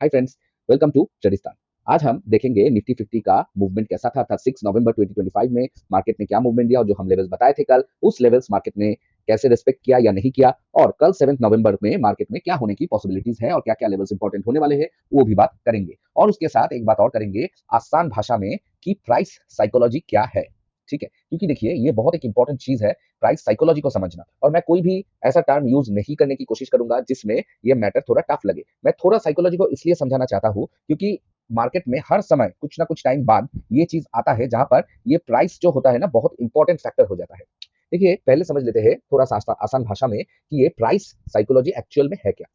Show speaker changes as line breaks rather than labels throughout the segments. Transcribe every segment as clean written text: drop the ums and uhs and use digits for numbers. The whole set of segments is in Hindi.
Hi friends, welcome to Tradistan. आज हम देखेंगे निफ्टी 50 का मूवमेंट कैसा था, अर्थात 6 नवंबर 2025 में मार्केट ने क्या मूवमेंट दिया और जो हम लेवल्स बताए थे कल, उस लेवल्स मार्केट ने कैसे रिस्पेक्ट किया या नहीं किया, और कल 7 नवंबर में मार्केट में क्या होने की पॉसिबिलिटीज है और क्या क्या लेवल्स इंपॉर्टेंट होने वाले हैं, वो भी बात करेंगे। और उसके साथ एक बात और करेंगे आसान भाषा में कि प्राइस साइकोलॉजी क्या है। ठीक है, क्योंकि देखिए ये बहुत एक इंपॉर्टेंट चीज है, प्राइस साइकोलॉजी को समझना। और मैं कोई भी ऐसा टर्म यूज नहीं करने की कोशिश करूंगा जिसमें ये मैटर थोड़ा टफ लगे। मैं थोड़ा साइकोलॉजी को इसलिए समझाना चाहता हूं क्योंकि मार्केट में हर समय कुछ ना कुछ टाइम बाद ये चीज आता है जहां पर ये प्राइस जो होता है ना बहुत इंपॉर्टेंट फैक्टर हो जाता है। देखिए पहले समझ लेते हैं थोड़ा सा आसान भाषा में कि ये प्राइस साइकोलॉजी एक्चुअल में है क्या।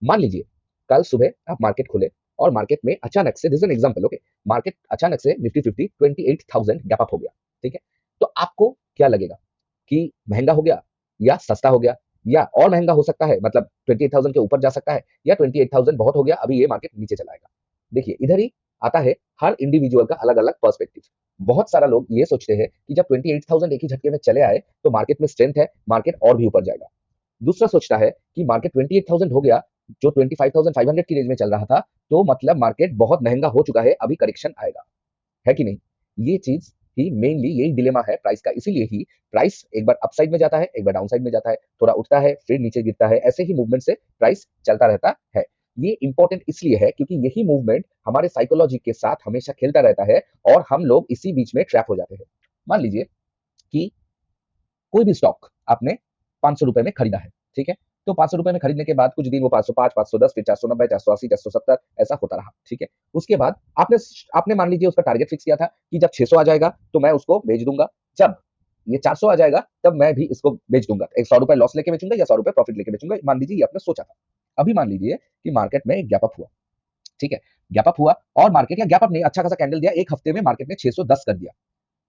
मान लीजिए कल सुबह आप मार्केट खोले और मार्केट में अचानक से, this is an example, okay, market अचानक से निफ्टी 50 28,000 गैप अप हो गया। ठीक है, तो आपको क्या लगेगा कि महंगा हो गया या सस्ता हो गया या और महंगा हो सकता है, मतलब 28,000 के ऊपर जा सकता है, या 28,000 बहुत हो गया, अभी ये मार्केट नीचे चला आएगा। देखिए इधर ही आता है हर इंडिविजुअल का अलग अलग पर्सपेक्टिव। बहुत सारा लोग ये सोचते हैं कि जब 28,000 एक ही झटके में चले आए तो मार्केट में स्ट्रेंथ है, मार्केट और भी ऊपर जाएगा। दूसरा सोचता है कि मार्केट 28,000 हो गया, जो 25,500 की रेंज में चल रहा था, तो मतलब मार्केट बहुत महंगा हो चुका है, अभी करेक्शन आएगा, है कि नहीं। ये चीज ही मेनली यही डिलेमा है प्राइस का। इसीलिए ही प्राइस एक बार अपसाइड में जाता है, एक बार डाउन साइड में जाता है, थोड़ा उठता है फिर नीचे गिरता है, ऐसे ही मूवमेंट से प्राइस चलता रहता है। ये इंपॉर्टेंट इसलिए है क्योंकि यही मूवमेंट हमारे साइकोलॉजी के साथ हमेशा खेलता रहता है और हम लोग इसी बीच में ट्रैप हो जाते हैं। मान लीजिए कि कोई भी स्टॉक आपने 500 रुपए में खरीदा है। ठीक है, तो 500 रुपए में खरीदने के बाद कुछ दिन वो 505, 510, फिर 490, 480, 470 ऐसा होता रहा। ठीक है, उसके बाद आपने आपने मान लीजिए उसका टारगेट फिक्स किया था कि जब 600 आ जाएगा तो मैं उसको बेच दूंगा, जब ये 400 आ जाएगा तब मैं भी इसको बेच दूंगा, 100 रुपए लॉस लेके बेचूंगा या 100 रुपए प्रॉफिट लेके बेचूंगा। मान लीजिए ये आपने सोचा था। अभी मान लीजिए कि मार्केट में गैप अप हुआ। ठीक है, गैप अप हुआ और मार्केट, या गैप अप नहीं, अच्छा खासा कैंडल दिया, एक हफ्ते में मार्केट ने 610 कर दिया।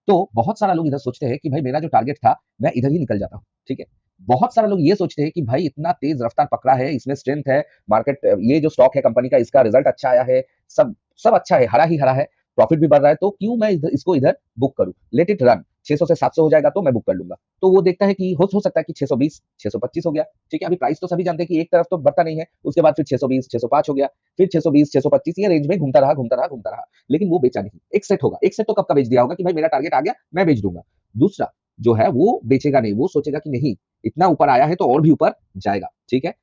तो बहुत सारा लोग इधर सोचते हैं कि भाई मेरा जो टारगेट था मैं इधर ही निकल जाता हूँ। ठीक है, बहुत सारा लोग ये सोचते हैं कि भाई इतना तेज रफ्तार पकड़ा है, इसमें स्ट्रेंथ है, मार्केट, ये जो स्टॉक है कंपनी का, इसका रिजल्ट अच्छा आया है, सब सब अच्छा है, हरा ही हरा है, प्रॉफिट भी बढ़ रहा है, तो क्यों मैं इसको इधर बुक करूं, लेट इट रन, 600 से 700 हो जाएगा तो मैं बुक कर लूंगा। तो वो देखता है कि हो सकता है कि 620, 625 हो गया। ठीक है, अभी प्राइस तो सभी जानते हैं कि एक तरफ तो बढ़ता नहीं है, उसके बाद फिर 620, 605 हो गया, फिर 620, 625, ये रेंज में घूमता रहा घूमता रहा घूमता रहा, लेकिन वो बेचा नहीं। एक सेट होगा, एक सेट तो कब का बेच दिया होगा कि भाई मेरा टारगेट आ गया, मैं बेच दूंगा। दूसरा जो है वो बेचेगा नहीं, वो सोचेगा कि नहीं, इतना ऊपर आया है तो और भी ऊपर जाएगा। ठीक है,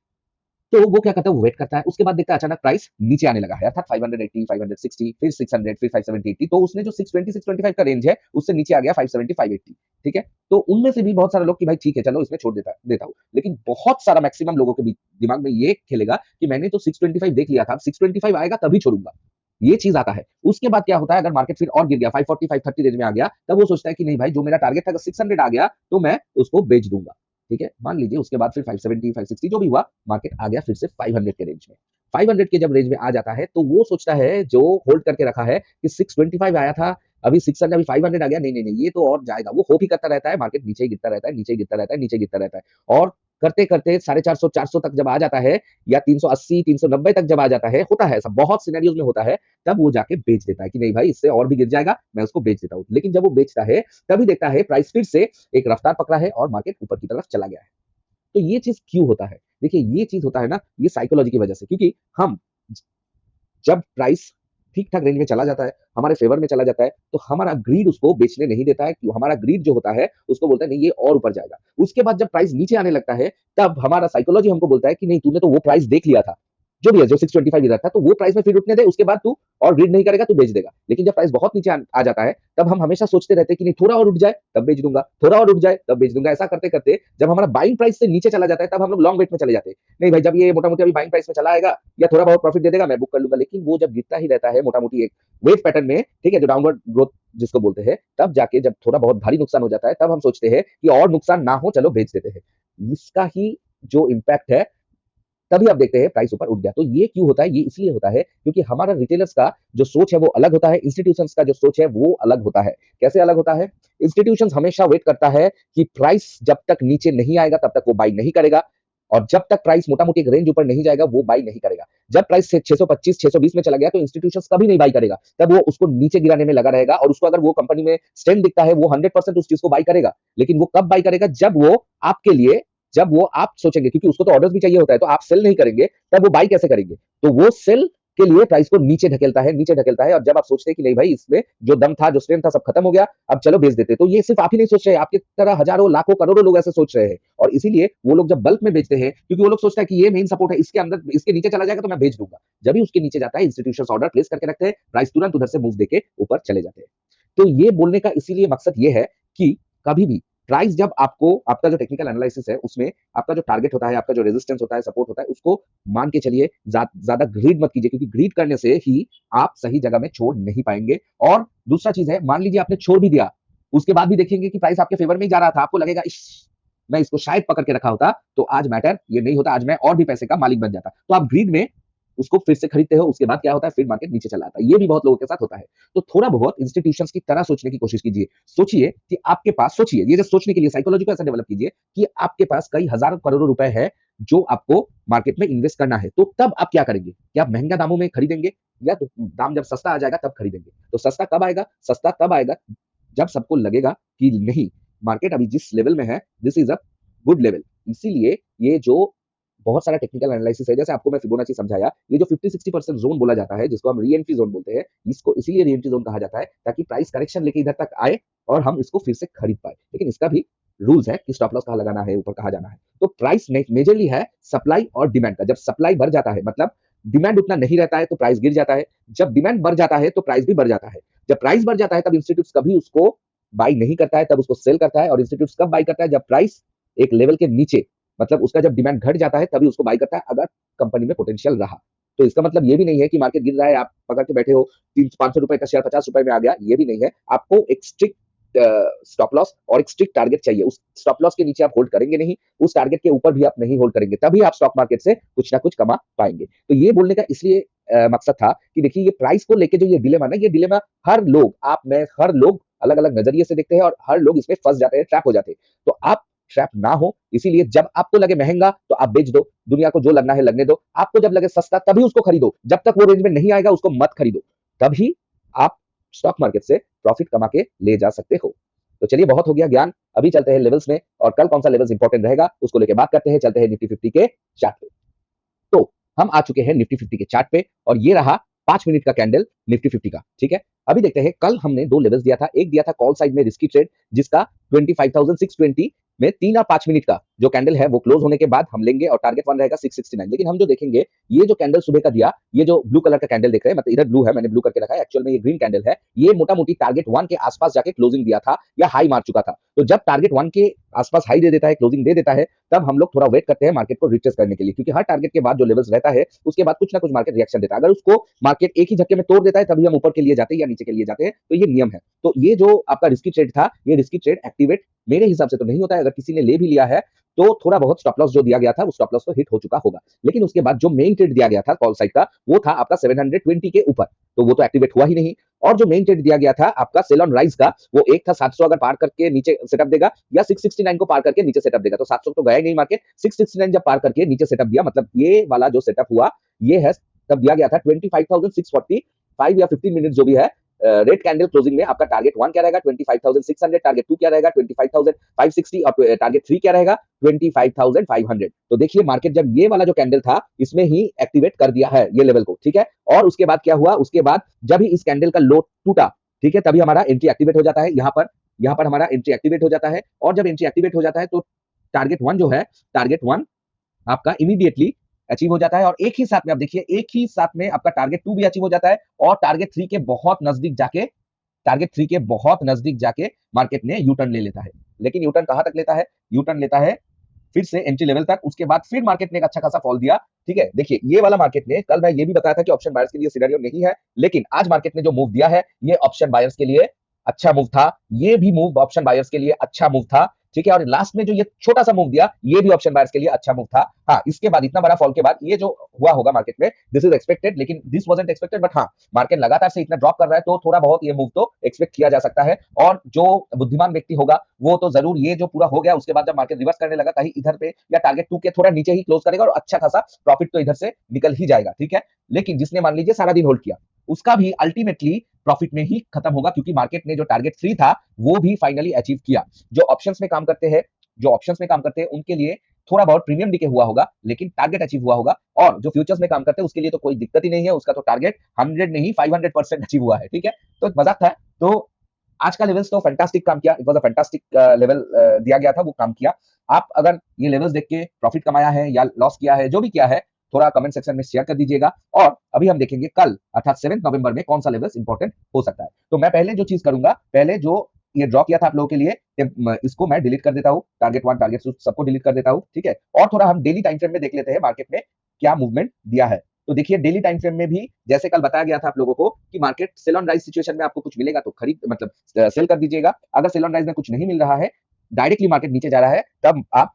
तो वो क्या करता है, वो वेट करता है, उसके बाद देखता है अचानक प्राइस नीचे आने लगा है, अर्थात 580, 560, फिर 600, फिर 570, 80, तो उसने जो 620, 625 का रेंज है उससे नीचे आ गया 570, 580। ठीक है, तो उनमें से भी बहुत सारे लोग कि भाई ठीक है चलो इसमें छोड़ देता हूँ, लेकिन बहुत सारा मैक्सिमम लोगों के दिमाग में ये खेलेगा कि मैंने तो 625 देख लिया था, 625 आएगा तभी छोड़ूंगा। ये चीज आता है। उसके बाद क्या होता है, अगर मार्केट फिर और गिर गया, 540, 530 रेंज में आ गया, तब वो सोचता है कि नहीं भाई जो मेरा टारगेट था, अगर 600 आ गया तो मैं उसको बेच दूंगा। ठीक है, मान लीजिए उसके बाद फिर 570, 560 जो भी हुआ, मार्केट आ गया फिर से 500 के रेंज में। 500 के जब रेंज में आ जाता है तो वो सोचता है, जो होल्ड करके रखा है कि 625 आया था, अभी 600, अभी 500 आ गया, नहीं नहीं नहीं ये तो और जाएगा, वो होप ही करता रहता है, मार्केट नीचे ही गिरता रहता है, नीचे ही गिरता रहता है, नीचे गिरता रहता है, और करते करते 450, 400 तक जब आ जाता है, या 380, 390 तक जब आ जाता है, होता है ऐसा, बहुत सिनेरियोज में होता है, तब वो जाके बेच देता है कि नहीं भाई इससे और भी गिर जाएगा, मैं उसको बेच देता हूँ। लेकिन जब वो बेचता है तभी देखता है प्राइस फिर से एक रफ्तार पकड़ा है और मार्केट ऊपर की तरफ चला गया है। तो ये चीज क्यों होता है, देखिए ये चीज होता है ना, ये साइकोलॉजी की वजह से, क्योंकि हम जब प्राइस ठीक ठाक रेंज में चला जाता है, हमारे फेवर में चला जाता है, तो हमारा ग्रीड उसको बेचने नहीं देता है, कि हमारा ग्रीड जो होता है उसको बोलता है नहीं ये और ऊपर जाएगा। उसके बाद जब प्राइस नीचे आने लगता है, तब हमारा साइकोलॉजी हमको बोलता है कि नहीं तूने तो वो प्राइस देख लिया था, जो भी है, जो 625 इधर था, तो वो प्राइस में फिर उठने दे, उसके बाद तू और ग्रीड नहीं करेगा, तू बेच देगा। लेकिन जब प्राइस बहुत नीचे आ जाता है, तब हम हमेशा सोचते रहते हैं कि नहीं थोड़ा और उठ जाए तब बेच दूंगा, थोड़ा और उठ जाए तब बेच दूंगा। ऐसा करते करते जब हमारा बाइंग प्राइस से नीचे चला जाता है, तब हम लोग लॉन्ग वेट में चले जाते हैं, नहीं भाई जब ये मोटा मोटी अभी बाइंग प्राइस में चला आएगा या थोड़ा बहुत प्रॉफिट दे देगा, मैं बुक कर लूंगा। लेकिन वो जब गिरता ही रहता है मोटा मोटी एक वेव पैटर्न में, ठीक है, जो डाउनवर्ड ग्रोथ जिसको बोलते हैं, तब जाके जब थोड़ा बहुत भारी नुकसान हो जाता है, तब हम सोचते हैं कि और नुकसान ना हो, चलो बेच देते हैं। इसका ही जो इम्पैक्ट है, तभी आप देखते हैं प्राइस ऊपर उठ गया। तो ये क्यों होता है, ये इसलिए होता है क्योंकि हमारा रिटेलर्स का जो सोच है वो अलग होता है, इंस्टीट्यूशंस का जो सोच है वो अलग होता है। कैसे अलग होता है, इंस्टीट्यूशंस हमेशा वेट करता है कि प्राइस जब तक नीचे नहीं आएगा तब तक वो बाई नहीं करेगा, और जब तक प्राइस मोटा मोटी एक रेंज ऊपर नहीं जाएगा वो बाई नहीं करेगा। जब प्राइस 625, 620 में चला गया तो इंस्टीट्यूशंस कभी नहीं बाई करेगा, तब वो उसको नीचे गिराने में लगा रहेगा, और उसको अगर वो कंपनी में स्ट्रेंथ दिखता है वो 100% उस चीज को बाई करेगा। लेकिन वो कब बाई करेगा, जब वो आपके लिए, जब वो आप सोचेंगे, क्योंकि उसको तो ऑर्डर्स भी चाहिए होता है, तो आप सेल नहीं करेंगे तब वो बाई कैसे करेंगे, तो वो सेल के लिए प्राइस को नीचे ढकेलता है, और जब आप सोचते हैं कि नहीं भाई इसमें जो दम था, जो स्ट्रेंथ था, सब खत्म हो गया, अब चलो बेच देते, तो ये सिर्फ आप ही नहीं सोच रहे, आपके तरह हजारों लाखों करोड़ों लोग ऐसे सोच रहे हैं। और इसीलिए वो लोग जब बल्क में बेचते हैं, क्योंकि वो लोग सोचता है कि ये मेन सपोर्ट है, इसके अंदर इसके नीचे चला जाएगा तो मैं बेच दूंगा। जब भी उसके नीचे जाता है, इंस्टीट्यूशन ऑर्डर प्लेस करके रखते हैं, प्राइस तुरंत उधर से मूव देके ऊपर चले जाते हैं। तो ये बोलने का इसीलिए मकसद ये है कि कभी भी प्राइस जब आपको, आपका जो टेक्निकल एनालिसिस है उसमें आपका जो टारगेट होता है, आपका जो रेजिस्टेंस होता है, सपोर्ट होता है, उसको मान के चलिए, ज्यादा ग्रीड मत कीजिए, क्योंकि ग्रीड करने से ही आप सही जगह में छोड़ नहीं पाएंगे। और दूसरा चीज है, मान लीजिए आपने छोड़ भी दिया, उसके बाद भी देखेंगे कि प्राइस आपके फेवर में ही जा रहा था, आपको लगेगा मैं इसको शायद पकड़ के रखा होता तो आज मैटर ये नहीं होता, आज मैं और भी पैसे का मालिक बन जाता। तो आप ग्रीड में उसको फिर से खरीदते हो, उसके बाद क्या होता है, फिर मार्केट नीचे चला आता है। ये भी बहुत लोगों के साथ होता है। तो थोड़ा बहुत इंस्टीट्यूशंस की तरह सोचने की कोशिश कीजिए। सोचिए कि आपके पास, सोचिए ये जस्ट सोचने के लिए साइकोलॉजी को ऐसा डेवलप कीजिए कि आपके पास कई हजारों करोड़ों रुपए है जो आपको मार्केट में इन्वेस्ट करना है। तो तब आप क्या करेंगे? क्या आप महंगा दामों में खरीदेंगे, या तो दाम जब सस्ता आ जाएगा तब खरीदेंगे? तो सस्ता कब आएगा? सस्ता तब आएगा जब सबको लगेगा कि नहीं, मार्केट अभी जिस लेवल में है, this is a good level. इसीलिए ये जो बहुत सारा टेक्निकल एनालिसिस है, जैसे आपको मैं फिबोनाची समझाया, ये जो 50-60% जोन बोला जाता है, जिसको हम री एंट्री जोन बोलते हैं, इसको इसीलिए री एंट्री जोन कहा जाता है ताकि प्राइस करेक्शन लेके इधर तक आए और हम इसको फिर से खरीद पाए। लेकिन इसका भी रूल्स है कि स्टॉप लॉस कहाँ लगाना है, ऊपर कहाँ जाना है। तो प्राइस मेजरली है सप्लाई और डिमांड का। जब सप्लाई बढ़ जाता है, मतलब डिमांड उतना नहीं रहता है, तो प्राइस गिर जाता है। जब डिमांड बढ़ जाता है तो प्राइस भी बढ़ जाता है। जब प्राइस बढ़ जाता है तब इंस्टीट्यूट कभी उसको बाई नहीं करता है, तब उसको सेल करता है। और इंस्टीट्यूट कब बाई करता है? जब प्राइस एक लेवल के नीचे, मतलब उसका जब डिमांड घट जाता है तभी उसको बाई करता है, अगर कंपनी में पोटेंशियल रहा। तो इसका मतलब ये भी नहीं है कि मार्केट गिर रहा है, आप पकड़ के बैठे हो, 300-500 रुपए का शेयर 50 रुपए में आ गया, ये भी नहीं है। आपको एक स्ट्रिक्ट स्टॉप लॉस और एक स्ट्रिक्ट टारगेट चाहिए। उस स्टॉप लॉस के नीचे आप होल्ड करेंगे नहीं, उस टारगेट के ऊपर भी आप नहीं होल्ड करेंगे, तभी आप स्टॉक मार्केट से कुछ ना कुछ कमा पाएंगे। तो ये बोलने का इसलिए मकसद था कि देखिए, ये प्राइस को लेके जो ये डिलेमा ना, ये डिलेमा हर लोग, आप मैं, हर लोग अलग अलग नजरिए से देखते हैं और हर लोग इसमें फंस जाते हैं, ट्रैप हो जाते हैं। तो आप ट्रैप ना हो, इसीलिए जब आपको लगे महंगा तो आप बेच दो, दुनिया को जो लगना है लगने दो। आपको जब लगे सस्ता तभी उसको खरीदो, जब तक वो रेंज में नहीं आएगा उसको मत खरीदो। तभी आप स्टॉक मार्केट से प्रॉफिट कमा के ले जा सकते हो। तो चलिए, बहुत हो गया ज्ञान, अभी चलते हैं लेवल्स में, और कल कौन सा लेवल्स इंपॉर्टेंट रहेगा उसको लेके बात करते हैं। चलते हैं निफ्टी 50 के चार्ट पे। तो हम आ चुके हैं निफ्टी 50 के चार्ट पे, और ये रहा 5 मिनट का कैंडल निफ्टी 50 का। ठीक है, अभी देखते हैं, कल हमने दो लेवल्स दिया था। एक दिया था कॉल साइड में रिस्की ट्रेड, जिसका 25,620 में 3 और 5 मिनट का जो कैंडल है वो क्लोज होने के बाद हम लेंगे, और टारगेट वन रहेगा 669। लेकिन हम जो देखेंगे, ये जो कैंडल सुबह का दिया, ये जो ब्लू कलर का कैंडल देख रहे हैं, मतलब इधर ब्लू है, मैंने ब्लू करके रखा है, एक्चुअल में ये ग्रीन कैंडल है। ये मोटा मोटी टारगेट वन के आसपास जाके क्लोजिंग दिया था या हाई मार चुका था। तो जब टारगेट वन के आसपास हाई दे देता है, क्लोजिंग दे देता है, तब हम लोग थोड़ा वेट करते हैं मार्केट को रिट्रेस करने के लिए, क्योंकि हर टारगेट के बाद जो लेवल्स रहता है उसके बाद कुछ ना कुछ मार्केट रिएक्शन देता है। अगर उसको मार्केट एक ही झटके में तोड़ देता है तभी हम ऊपर के लिए जाते हैं या नीचे के लिए जाते हैं, तो ये नियम है। तो ये जो आपका रिस्की ट्रेड था, ये रिस्की ट्रेड एक्टिवेट मेरे हिसाब से तो नहीं होता है। अगर किसी ने ले भी लिया है तो थोड़ा बहुत स्टॉप लॉस जो दिया गया था, उस स्टॉप लॉस तो हिट हो चुका होगा। लेकिन उसके बाद जो मेन ट्रेड दिया गया था कॉल साइड का, वो था आपका 720 के ऊपर, तो वो तो एक्टिवेट हुआ ही नहीं। और जो मेन ट्रेड दिया गया था आपका सेल ऑन राइज का, वो एक था 700 अगर पार करके नीचे सेटअप देगा, या 669 को पार करके नीचे सेटअप देगा। तो 700 तो गया ही नहीं मार्केट, 669 जब पार करके नीचे सेटअप दिया, मतलब ये वाला जो सेटअप हुआ, ये है तब दिया गया था 25,645 या 15 मिनट जो भी है। रेड कैंडल क्लोजिंग में आपका टारगेट वन क्या रहेगा? 25,600। टारगेट टू क्या रहेगा? 25,560। और टारगेट थ्री क्या रहेगा? 25,500। तो देखिए, मार्केट जब ये वाला जो कैंडल था इसमें ही एक्टिवेट कर दिया है ये लेवल को। ठीक है, और उसके बाद क्या हुआ? उसके बाद जब ही इस कैंडल का लो टूटा, ठीक है, तभी हमारा एंट्री एक्टिवेट हो जाता है। यहाँ पर हमारा एंट्री एक्टिवेट हो जाता है, और जब एंट्री एक्टिवेट हो जाता है तो टारगेट वन जो है, टारगेट वन आपका इमीडिएटली अचीव हो जाता है। और एक ही साथ में आप देखिए, एक ही साथ में आपका टारगेट टू भी अचीव हो जाता है, और टारगेट थ्री के बहुत नजदीक जाके, टारगेट थ्री के बहुत नजदीक जाके मार्केट ने यू टर्न ले लेता है। लेकिन यू टर्न कहां तक लेता है? यू टर्न लेता है फिर से एंट्री लेवल तक। उसके बाद फिर मार्केट ने एक अच्छा खासा फॉल दिया। ठीक है, देखिए ये वाला मार्केट ने, कल मैं ये भी बताया था कि ऑप्शन बायर्स के लिए सिनेरियो नहीं है, लेकिन आज मार्केट ने जो मूव दिया है ये ऑप्शन बायर्स के लिए अच्छा मूव था। ये भी मूव ऑप्शन बायर्स के लिए अच्छा मूव था। ठीक है, और लास्ट में जो ये छोटा सा मूव दिया, ये भी ऑप्शन बायर्स के लिए अच्छा मूव था। हाँ, इसके बाद इतना बड़ा फॉल के बाद ये जो हुआ होगा मार्केट में, दिस इज एक्सपेक्टेड, लेकिन दिस वाजंट एक्सपेक्टेड। बट हाँ, मार्केट लगातार से इतना ड्रॉप कर रहा है तो थोड़ा बहुत ये मूव तो एक्सपेक्ट किया जा सकता है। और जो बुद्धिमान व्यक्ति होगा वो तो जरूर, ये जो पूरा हो गया उसके बाद जब मार्केट रिवर्स करने लगा, कहीं इधर पे या टारगेट टू के थोड़ा नीचे ही क्लोज करेगा और अच्छा खासा प्रॉफिट तो इधर से निकल ही जाएगा। ठीक है, लेकिन जिसने मान लीजिए सारा दिन होल्ड किया, उसका भी अल्टीमेटली प्रॉफिट में ही खत्म होगा, क्योंकि मार्केट ने जो टारगेट थ्री था वो भी फाइनली अचीव किया। जो ऑप्शंस में काम करते हैं, जो ऑप्शंस में काम करते हैं उनके लिए थोड़ा बहुत प्रीमियम डीके हुआ होगा, लेकिन टारगेट अचीव हुआ होगा। और जो फ्यूचर्स में काम करते हैं उसके लिए तो कोई दिक्कत ही नहीं है, उसका तो टारगेट 100 नहीं 500% अचीव हुआ है, ठीक है। तो मजाक था। तो आज का लेवल्स तो फैंटास्टिक काम किया, it was a fantastic level दिया गया था, वो काम किया। आप अगर ये लेवल्स देख के प्रॉफिट कमाया है या लॉस किया है, जो भी किया है, थोड़ा कमेंट सेक्शन में शेयर कर दीजिएगा। और अभी हम देखेंगे कल अर्थात 7 नवंबर में कौन सा लेवल्स इंपॉर्टेंट हो सकता है। तो मैं पहले जो चीज करूंगा, पहले जो ये ड्रॉ किया था आप लोगों के लिए, इसको मैं डिलीट कर देता हूँ, टारगेट 1 टारगेट 2 सबको डिलीट कर देता हूँ, ठीक है। और थोड़ा हम डेली टाइम फ्रेम में देख लेते हैं मार्केट में क्या मूवमेंट दिया है। तो देखिए डेली टाइम फ्रेम में भी जैसे कल बताया गया था आप लोगों को कि market sell on rise situation में आपको कुछ मिलेगा तो खरीद मतलब सेल कर दीजिएगा। अगर सेल ऑन राइज में कुछ नहीं मिल रहा है, डायरेक्टली मार्केट नीचे जा रहा है, तब आप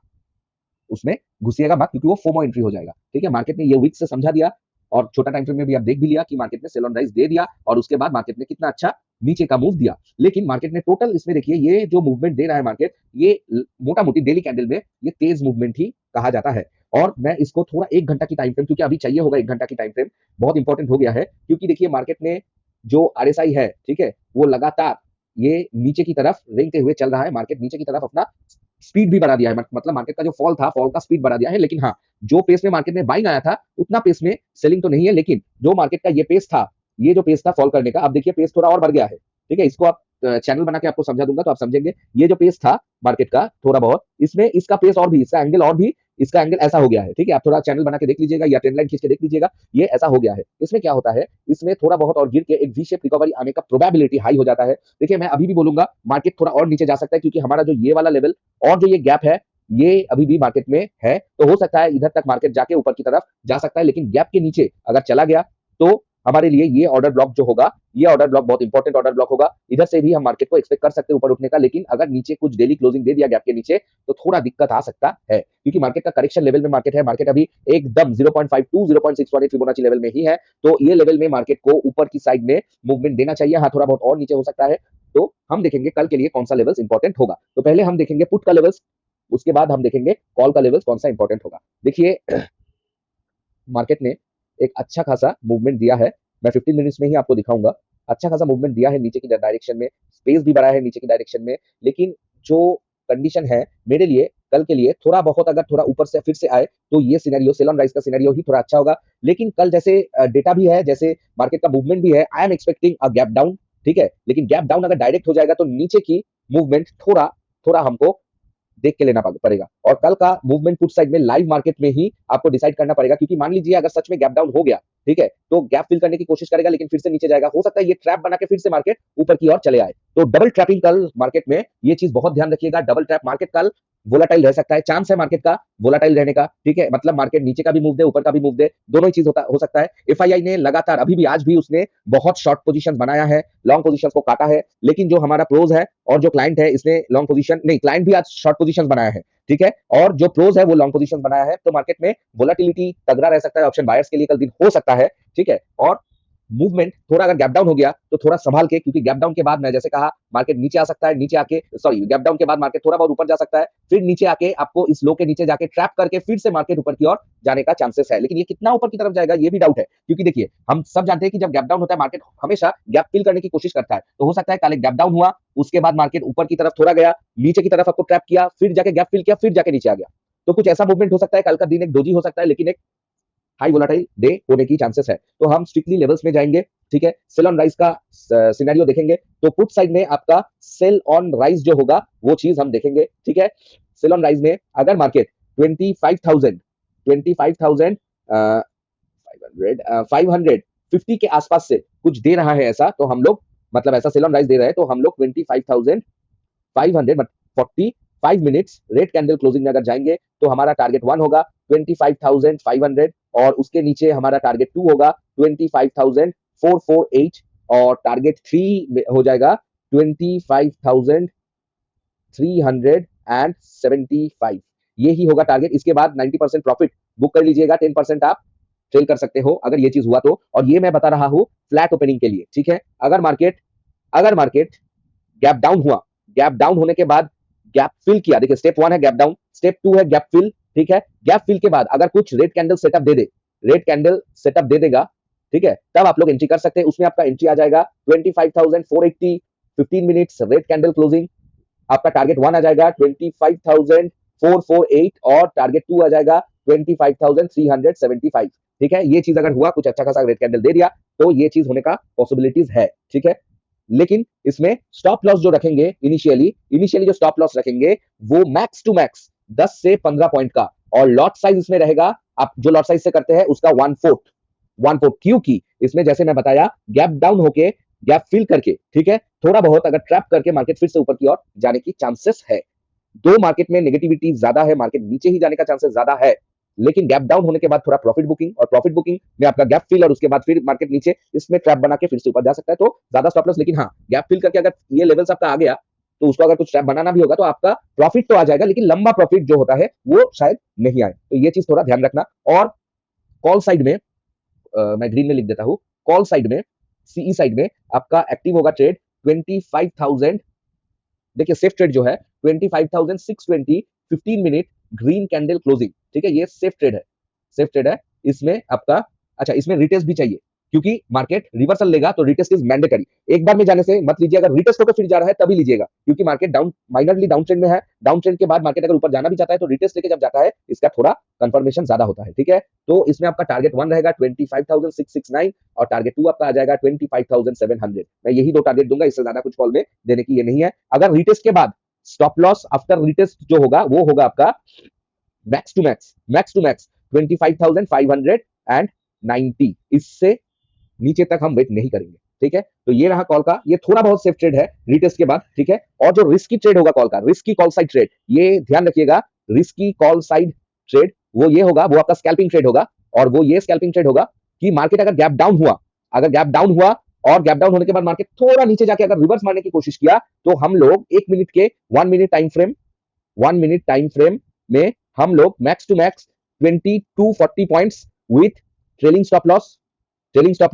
उसमें घुसिएगा मत, क्योंकि वो फोमो एंट्री हो जाएगा, ठीक है। मार्केट ने ये वीक से समझा दिया और छोटा टाइम फ्रेम में भी आप देख भी लिया कि मार्केट ने सेल ऑन राइज दे दिया और उसके बाद मार्केट ने कितना अच्छा नीचे का मूव दिया। लेकिन मार्केट ने टोटल इसमें देखिए ये जो मूवमेंट दे रहा है मार्केट, ये मोटा मोटी डेली कैंडल में ये तेज मूवमेंट ही कहा जाता है। और मैं इसको थोड़ा 1 घंटा की टाइम फ्रेम, क्योंकि अभी चाहिए होगा 1 घंटा की टाइम फ्रेम, बहुत इंपॉर्टेंट हो गया है। क्योंकि देखिए मार्केट ने जो आरएसआई है, ठीक है, वो लगातार ये नीचे की तरफ रेंगते हुए चल रहा है। मार्केट नीचे की तरफ अपना स्पीड भी बढ़ा दिया है, मतलब मार्केट का जो फॉल था, फॉल का स्पीड बढ़ा दिया है। लेकिन हाँ, जो पेस में मार्केट में बाइंग आया था उतना पेस में सेलिंग तो नहीं है। लेकिन जो मार्केट का ये पेस था, ये जो पेस था फॉल करने का, अब देखिए पेस थोड़ा और बढ़ गया है, ठीक है। इसको आप चैनल बना के आपको समझा दूंगा तो आप समझेंगे। ये जो पेस था मार्केट का थोड़ा बहुत, इसमें इसका पेस और भी, इसका एंगल और भी, इसका एंगल ऐसा हो गया है, ठीक है। आप थोड़ा चैनल बना के देख लीजिएगा या ट्रेंड लाइन खींच के देख लीजिएगा, ये ऐसा हो गया है। इसमें क्या होता है, इसमें थोड़ा बहुत और गिर के एक वी शेप रिकवरी आने का प्रोबेबिलिटी हाई हो जाता है। देखिए मैं अभी भी बोलूंगा मार्केट थोड़ा और नीचे जा सकता है, क्योंकि हमारा जो ये वाला लेवल और जो ये गैप है, ये अभी भी मार्केट में है। तो हो सकता है इधर तक मार्केट जाके ऊपर की तरफ जा सकता है, लेकिन गैप के नीचे अगर चला गया तो हमारे लिए ये ऑर्डर ब्लॉक जो होगा, ये ऑर्डर ब्लॉक बहुत इंपॉर्टेंट ऑर्डर ब्लॉक होगा। इधर से भी हम मार्केट को एक्सपेक्ट कर सकते हैं ऊपर उठने का, लेकिन अगर नीचे कुछ डेली क्लोजिंग दे दिया गैप के नीचे तो थोड़ा दिक्कत आ सकता है, क्योंकि मार्केट का करेक्शन लेवल में मार्केट है। मार्केट अभी एकदम 0.52 0.618 फिबोनाची लेवल में ही है। तो ये लेवल में मार्केट को ऊपर की साइड में मूवमेंट देना चाहिए। हाँ, थोड़ा बहुत और नीचे हो सकता है। तो हम देखेंगे कल के लिए कौन सा लेवल्स इंपॉर्टेंट होगा। तो पहले हम देखेंगे पुट का लेवल्स, उसके बाद हम देखेंगे कॉल का लेवल्स कौन सा इंपॉर्टेंट होगा। देखिए मार्केट ने एक अच्छा खासा मूवमेंट दिया है, मैं 15 मिनट्स में ही आपको दिखाऊंगा। अच्छा खासा मूवमेंट दिया है नीचे की डायरेक्शन में, स्पेस भी बड़ा है नीचे की डायरेक्शन में। लेकिन जो कंडीशन है मेरे लिए कल के लिए, थोड़ा बहुत अगर थोड़ा ऊपर से फिर से आए तो ये सिनेरियो, सेल ऑन राइज का सिनेरियो ही थोड़ा अच्छा होगा। लेकिन कल जैसे डेटा भी है, जैसे मार्केट का मूवमेंट भी है, I am expecting a gap down, ठीक है। लेकिन गैप डाउन अगर डायरेक्ट हो जाएगा तो नीचे की मूवमेंट थोड़ा थोड़ा हमको देख के लेना पड़ेगा। और कल का मूवमेंट पुट साइड में लाइव मार्केट में ही आपको डिसाइड करना पड़ेगा, क्योंकि मान लीजिए अगर सच में गैप डाउन हो गया, ठीक है, तो गैप फिल करने की कोशिश करेगा लेकिन फिर से नीचे जाएगा। हो सकता है ये ट्रैप बना के फिर से मार्केट ऊपर की ओर चले आए। तो डबल ट्रैपिंग कल मार्केट में, ये चीज बहुत ध्यान रखिएगा। डबल ट्रैप मार्केट कल वोलाटाइल रह सकता है, चांस है मार्केट का वोलाटाइल रहने का, ठीक है। मतलब मार्केट नीचे का भी मूव दे, ऊपर का भी मूव दे, दोनों ही चीज हो सकता है। एफआईआई ने लगातार अभी भी आज भी उसने बहुत शॉर्ट पोजीशन बनाया है, लॉन्ग पोजीशन को काटा है। लेकिन जो हमारा प्रोज है और जो क्लाइंट है, इसने लॉन्ग पोजीशन नहीं, क्लाइंट भी आज शॉर्ट पोजीशन बनाया है, ठीक है। और जो प्रोज है वो लॉन्ग पोजीशन बनाया है। तो मार्केट में वोलाटिलिटी तगड़ा रह सकता है, ऑप्शन बायर्स के लिए कल दिन हो सकता है, ठीक है। और मूवमेंट थोड़ा अगर गैप डाउन हो गया तो थोड़ा संभाल के, क्योंकि गैप डाउन के बाद मैं जैसे कहा मार्केट नीचे आ सकता है, नीचे आके सॉरी गैप डाउन के बाद मार्केट थोड़ा बहुत ऊपर जा सकता है, फिर नीचे आके आपको इस लो के नीचे जाके ट्रैप करके फिर से मार्केट ऊपर की ओर जाने का चांसेस है। लेकिन ये कितना ऊपर की तरफ जाएगा ये भी डाउट है, क्योंकि देखिए हम सब जानते हैं कि जब गैप डाउन होता है मार्केट हमेशा गैप फिल करने की कोशिश करता है। तो हो सकता है कल एक गैप डाउन हुआ, उसके बाद मार्केट ऊपर की तरफ थोड़ा गया, नीचे की तरफ आपको ट्रैप किया, फिर जाके गैप फिल किया, फिर जाके नीचे आ गया। तो कुछ ऐसा मूवमेंट हो सकता है। कल का दिन एक डोजी हो सकता है, लेकिन एक हाई वोलाटाइल डे होने की चांसेस है। तो हम स्ट्रिक्टली लेवल्स में जाएंगे, ठीक है। सेल ऑन राइज का सिनेरियो देखेंगे तो पुट साइड में आपका सेल ऑन राइज जो होगा वो चीज हम देखेंगे, ठीक है। सेल ऑन राइज में अगर मार्केट 25,000 550 के आसपास से कुछ दे रहा है ऐसा, तो हम लोग मतलब ऐसा सेल ऑन राइज दे रहे हैं तो हम लोग 25,500 45 मिनट्स रेड कैंडल क्लोजिंग में अगर जाएंगे तो हमारा टारगेट 1 होगा 25,500 और उसके नीचे हमारा टारगेट 2 होगा 25,448 और टारगेट 3 हो जाएगा 25,375। ये ही होगा टारगेट। इसके बाद 90% प्रॉफिट बुक कर लीजिएगा, 10% आप ट्रेल कर सकते हो अगर ये चीज हुआ तो। और ये मैं बता रहा हूं फ्लैट ओपनिंग के लिए, ठीक है। अगर मार्केट गैप डाउन हुआ, गैप डाउन होने के बाद गैप फिल किया, देखिए स्टेप 1 है गैप डाउन, स्टेप 2 है गैप फिल, ठीक है। गैप फिल के बाद अगर कुछ रेड कैंडल सेटअप दे दे, रेड कैंडल सेटअप दे देगा, ठीक है, तब आप लोग एंट्री कर सकते हैं। उसमें आपका एंट्री आ जाएगा 25,480 15 मिनट्स रेड कैंडल क्लोजिंग, आपका टारगेट 1 आ जाएगा 25,480 448 और टारगेट 2 आ जाएगा 25,375। ठीक है, ये चीज अगर हुआ, कुछ अच्छा खासा रेड कैंडल दे दिया, तो ये चीज होने का पॉसिबिलिटीज है। ठीक है, लेकिन इसमें स्टॉप लॉस जो रखेंगे इनिशियली जो स्टॉप लॉस रखेंगे वो मैक्स टू मैक्स 10 से 15 पॉइंट का, और लॉट साइज इसमें रहेगा, आप जो लॉट साइज से करते हैं उसका 1/4, क्योंकि इसमें जैसे मैं बताया गैप डाउन होके गैप फिल करके, ठीक है, थोड़ा बहुत अगर ट्रैप करके मार्केट फिर से ऊपर की ओर जाने की चांसेस है। दो मार्केट में नेगेटिविटी ज्यादा है, मार्केट नीचे ही जाने का चांसेस ज्यादा है, लेकिन गैप डाउन होने के बाद थोड़ा प्रॉफिट बुकिंग, और प्रॉफिट बुकिंग में आपका गैप फिल और उसके बाद फिर मार्केट नीचे, इसमें ट्रैप बना के फिर से ऊपर जा सकता है, तो ज्यादा स्टॉप लॉस। लेकिन हाँ, गैप फिल करके अगर ये लेवल्स आपका आ गया, तो उसको अगर कुछ ट्रैप बनाना भी होगा तो आपका प्रॉफिट तो आ जाएगा, लेकिन लंबा प्रॉफिट जो होता है वो शायद नहीं आए, तो ये चीज थोड़ा ध्यान रखना। और कॉल साइड में मैं ग्रीन में लिख देता हूं, कॉल साइड में, सीई साइड में आपका एक्टिव होगा ट्रेड 25,000। देखिए सेफ ट्रेड जो है 25,620 15 मिनट ग्रीन कैंडल क्लोजिंग। ठीक है, ये सेफ ट्रेड है, सेफ ट्रेड है। इसमें आपका, अच्छा इसमें रिटेस्ट भी चाहिए, क्योंकि मार्केट रिवर्सल लेगा तो रिटेस्ट इज मैंडेटरी। एक बार में जाने से मत लीजिए, अगर रिटेस्ट होकर फिर जा रहा है तभी लीजिएगा, क्योंकि market down, minorly down trend में है। डाउन ट्रेंड के बाद मार्केट अगर ऊपर जाना भी चाहता है तो रिटेस्ट लेके जब जाता है इसका थोड़ा कंफर्मेशन ज्यादा होता है। ठीक है, तो इसमें आपका टारगेट 1 रहेगा 25,669 और टारगेट 2 आपका आ जाएगा 25,700। मैं यही दो टारगेट दूंगा, इससे ज्यादा कुछ कॉल में देने की ये नहीं है। अगर रिटेस्ट के बाद स्टॉप लॉस आफ्टर रिटेस्ट जो होगा वो होगा आपका मैक्स टू मैक्स 25,590। इससे नीचे तक हम वेट नहीं करेंगे। ठीक है, तो ये रहा कॉल का, ये थोड़ा बहुत सेफ ट्रेड है रिटेस्ट के बाद। ठीक है, और जो रिस्की ट्रेड होगा कॉल का, रिस्की कॉल साइड ट्रेड, ये ध्यान रखिएगा, रिस्की कॉल साइड ट्रेड वो ये होगा, वो आपका स्कैल्पिंग ट्रेड होगा। और वो ये स्कैल्पिंग ट्रेड होगा कि मार्केट अगर गैप डाउन हुआ, अगर गैप डाउन हुआ और गैप डाउन होने के बाद मार्केट थोड़ा नीचे जाके अगर रिवर्स मारने की कोशिश किया, तो हम लोग 1 minute time frame, 1 minute time frame में हम लोग max to max 2240 points with trailing stop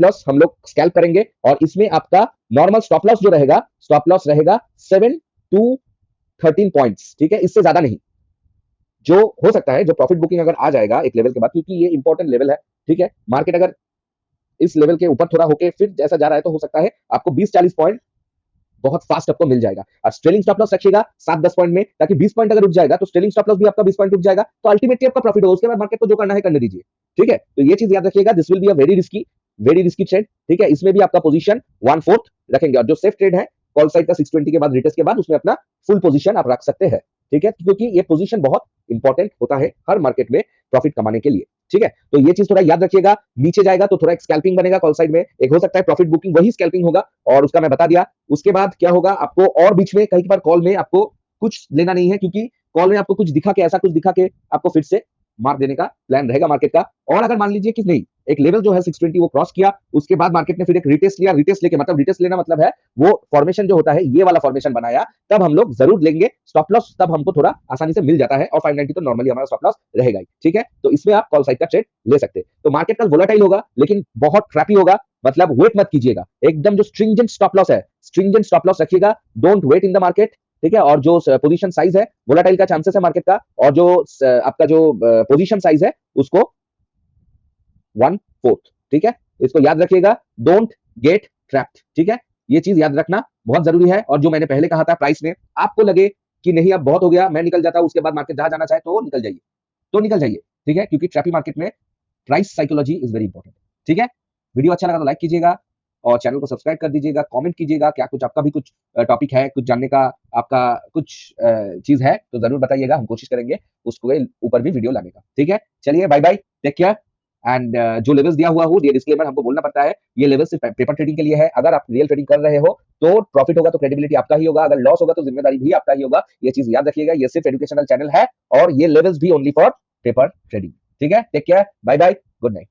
loss हम लोग स्कैल्प करेंगे। और इसमें आपका नॉर्मल स्टॉप लॉस जो रहेगा, स्टॉप लॉस रहेगा 7 to 13 पॉइंट्स। ठीक है, इससे ज्यादा नहीं। जो हो सकता है, जो प्रॉफिट बुकिंग अगर आ जाएगा एक लेवल के बाद, क्योंकि ये इंपॉर्टेंट लेवल है। ठीक है, मार्केट अगर इस लेवल के ऊपर थोड़ा होके फिर जैसा जा रहा है, तो हो सकता है आपको 20-40 पॉइंट बहुत फास्ट आपको मिल जाएगा। और स्ट्रेलिंग स्टॉप लॉस रखिएगा 7-10 पॉइंट में, ताकि 20 पॉइंट अगर उठ जाएगा तो स्ट्रेलिंग स्टॉप लॉस भी आपका 20 पॉइंट उठ जाएगा, तो अल्टीमेटली आपका प्रॉफिट होगा। उसके बाद मार्केट को जो करना है करने दीजिए। ठीक है, तो ये चीज याद रखिएगा, this will be a very risky trade. ठीक है, इसमें भी आपका पोजीशन 1/4 रखेंगे, और जो सेफ ट्रेड है कॉल साइड का 620 के बाद रिटेस्ट के बाद, उसमें अपना फुल पोजीशन आप रख सकते हैं। ठीक है, क्योंकि ये पोजीशन बहुत इंपॉर्टेंट होता है हर मार्केट में प्रॉफिट कमाने के लिए। ठीक है, तो ये चीज थोड़ा याद रखिएगा। नीचे जाएगा तो थोड़ा एक स्कैल्पिंग बनेगा कॉल साइड में, एक हो सकता है प्रॉफिट बुकिंग, वही स्कैल्पिंग होगा, और उसका मैं बता दिया। उसके बाद क्या होगा आपको, और बीच में कई बार कॉल में आपको कुछ लेना नहीं है, क्योंकि कॉल में आपको कुछ दिखा के, ऐसा कुछ दिखा के आपको फिर से मार देने का प्लान रहेगा मार्केट का। और अगर मान लीजिए कि नहीं, एक लेवल जो है 620 वो क्रॉस किया, उसके बाद मार्केट ने फिर एक रिटेस्ट लिया, रिटेस्ट लेके, मतलब रिटेस्ट लेना मतलब है वो फॉर्मेशन जो होता है, ये वाला फॉर्मेशन बनाया, तब हम लोग जरूर लेंगे स्टॉप लॉस, तब हमको थोड़ा आसानी से मिल जाता है। और 590 तो नॉर्मली हमारा स्टॉप लॉस रहेगा ही। ठीक है, तो इसमें आप कॉल साइड का ट्रेड ले सकते हैं। तो मार्केट कल वोलेटाइल होगा, लेकिन बहुत ट्रैपी होगा, मतलब वेट मत कीजिएगा। एकदम जो स्ट्रिंजेंट स्टॉप लॉस है, स्ट्रिंजेंट स्टॉप लॉस रखिएगा, don't wait in the market. ठीक है, और जो पोजीशन साइज है, वोलेटाइल का चांसेस है मार्केट का, और जो आपका जो पोजीशन साइज है उसको 1/4। ठीक है, इसको याद रखिएगा, डोंट गेट ट्रैप्ड। ठीक है, ये चीज याद रखना बहुत जरूरी है। और जो मैंने पहले कहा था, प्राइस में आपको लगे कि नहीं अब बहुत हो गया, मैं निकल जाता हूं, उसके बाद मार्केट जहां जाना चाहे तो निकल जाइए, तो निकल जाइए। ठीक है, क्योंकि ट्रैपी मार्केट में price psychology is very important. ठीक है, वीडियो अच्छा लगा तो लाइक कीजिएगा, और चैनल को सब्सक्राइब कर दीजिएगा, कमेंट कीजिएगा, क्या कुछ आपका भी कुछ टॉपिक है, कुछ जानने का आपका कुछ चीज है तो जरूर बताइएगा, हम कोशिश करेंगे उसके ऊपर भी वीडियो लाने का। ठीक है, चलिए bye bye, take care. And जो लेवल्स दिया हुआ हो, ये डिस्क्लेमर हमको बोलना पड़ता है, ये लेवल सिर्फ पेपर ट्रेडिंग के लिए है। अगर आप रियल ट्रेडिंग कर रहे हो तो प्रॉफिट होगा तो क्रेडिबिलिटी आपका ही होगा, अगर लॉस होगा तो जिम्मेदारी भी आपका ही होगा। ये चीज याद रखिएगा, ये सिर्फ एजुकेशनल चैनल है, और ये लेवल्स भी ओनली फॉर पेपर ट्रेडिंग। ठीक है, take care, bye bye, good night.